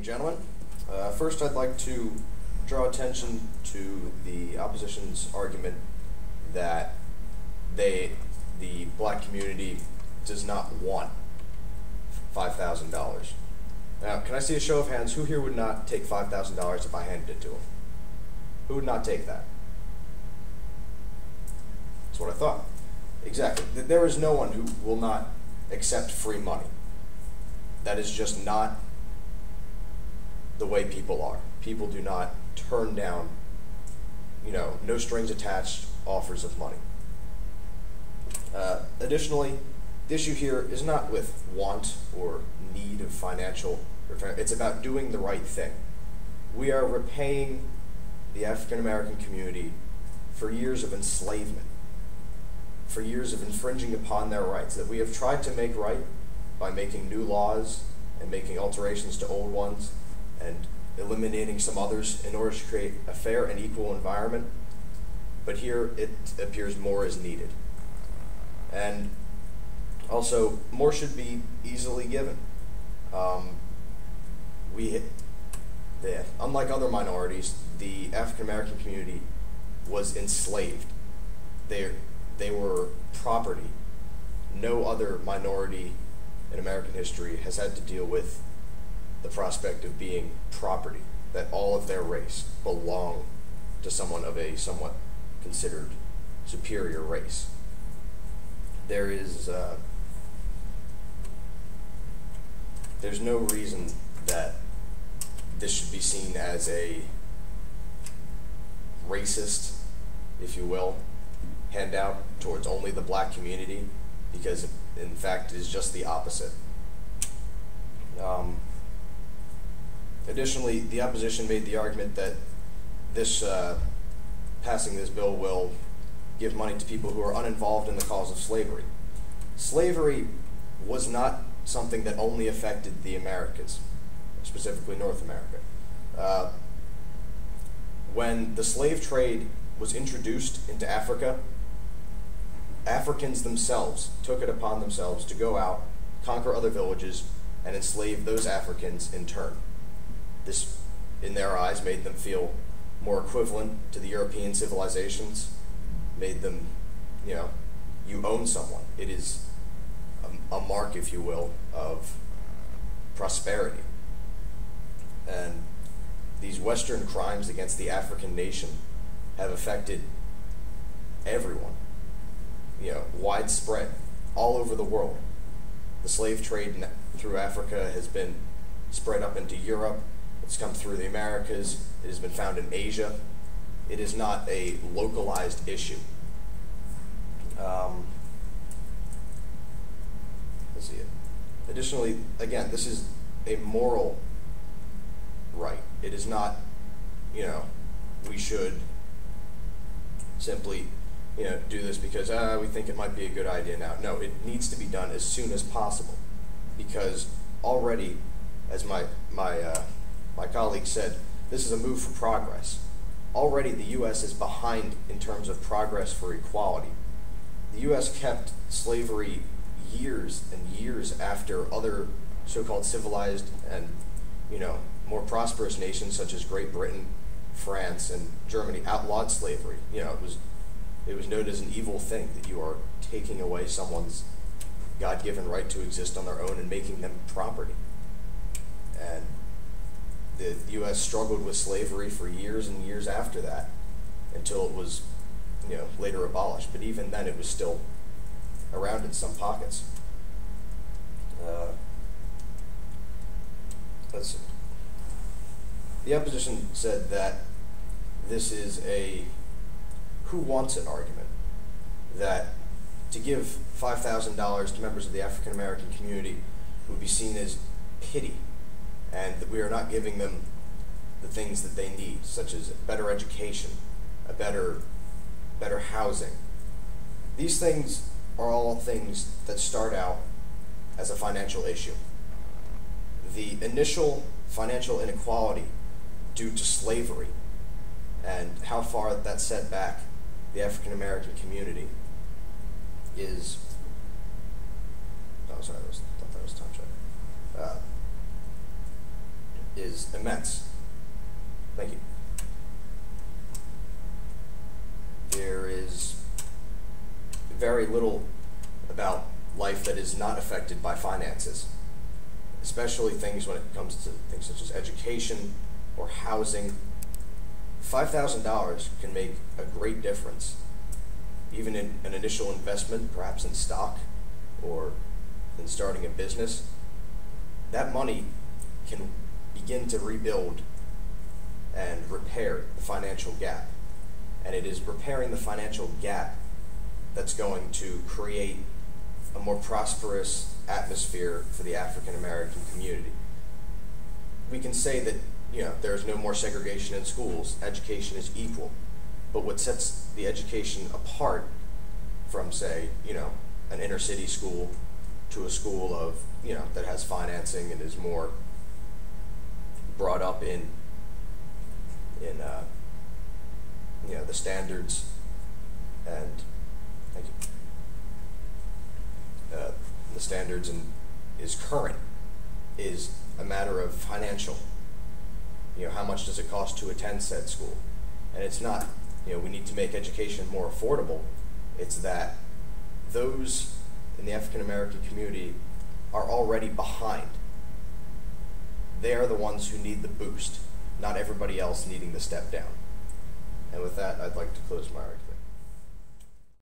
evening, gentlemen. First, I'd like to draw attention to the opposition's argument that the black community, does not want $5,000. Now, can I see a show of hands? Who here would not take $5,000 if I handed it to him? Who would not take that? That's what I thought. Exactly. There is no one who will not accept free money. That is just not the way people are. People do not turn down, no strings attached offers of money. Additionally, the issue here is not with want or need of financial return. It's about doing the right thing. We are repaying the African American community for years of enslavement, for years of infringing upon their rights that we have tried to make right by making new laws and making alterations to old ones and eliminating some others in order to create a fair and equal environment. But here it appears more is needed. And also, more should be easily given. Unlike other minorities, the African American community was enslaved. They were property. No other minority in American history has had to deal with the prospect of being property, that all of their race belong to someone of a somewhat considered superior race. There's no reason that this should be seen as a racist, if you will, handout towards only the black community, because in fact it is just the opposite. Additionally, the opposition made the argument that passing this bill will give money to people who are uninvolved in the cause of slavery. Slavery was not something that only affected the Americas, specifically North America. When the slave trade was introduced into Africa, Africans themselves took it upon themselves to go out, conquer other villages, and enslave those Africans in turn. This, in their eyes, made them feel more equivalent to the European civilizations, made them, you own someone. It is a mark, if you will, of prosperity. And these Western crimes against the African nation have affected everyone, widespread, all over the world. The slave trade through Africa has been spread up into Europe. It's come through the Americas. It has been found in Asia. It is not a localized issue. Let's see it. Additionally, again, this is a moral right. It is not, we should simply, do this because we think it might be a good idea now. No, it needs to be done as soon as possible, because already, as my colleague said, this is a move for progress. Already the U.S. is behind in terms of progress for equality. The U.S. kept slavery years and years after other so-called civilized and, more prosperous nations such as Great Britain, France, and Germany outlawed slavery. It was noted as an evil thing that you are taking away someone's God-given right to exist on their own and making them property. And the U.S. struggled with slavery for years and years after that, until it was, later abolished. But even then, it was still around in some pockets. Let's see. The opposition said that this is a who wants it argument, that to give $5,000 to members of the African American community would be seen as pity, and that we are not giving them the things that they need, such as better education, a better housing. These things are all things that start out as a financial issue. The initial financial inequality due to slavery and how far that set back the African American community is. Oh, sorry, I thought that was time check. is immense. Thank you. There is very little about life that is not affected by finances, especially things when it comes to things such as education or housing. $5,000 can make a great difference, even in an initial investment, perhaps in stock or in starting a business. That money can begin to rebuild and repair the financial gap. And it is repairing the financial gap that's going to create a more prosperous atmosphere for the African American community. We can say that, there's no more segregation in schools, education is equal, but what sets the education apart from, say, an inner city school to a school of, that has financing and is more brought up in the standards and the standards and is current, is a matter of financial. How much does it cost to attend said school? And it's not, we need to make education more affordable. It's that those in the African American community are already behind. They are the ones who need the boost, not everybody else needing the step down. And with that, I'd like to close my argument.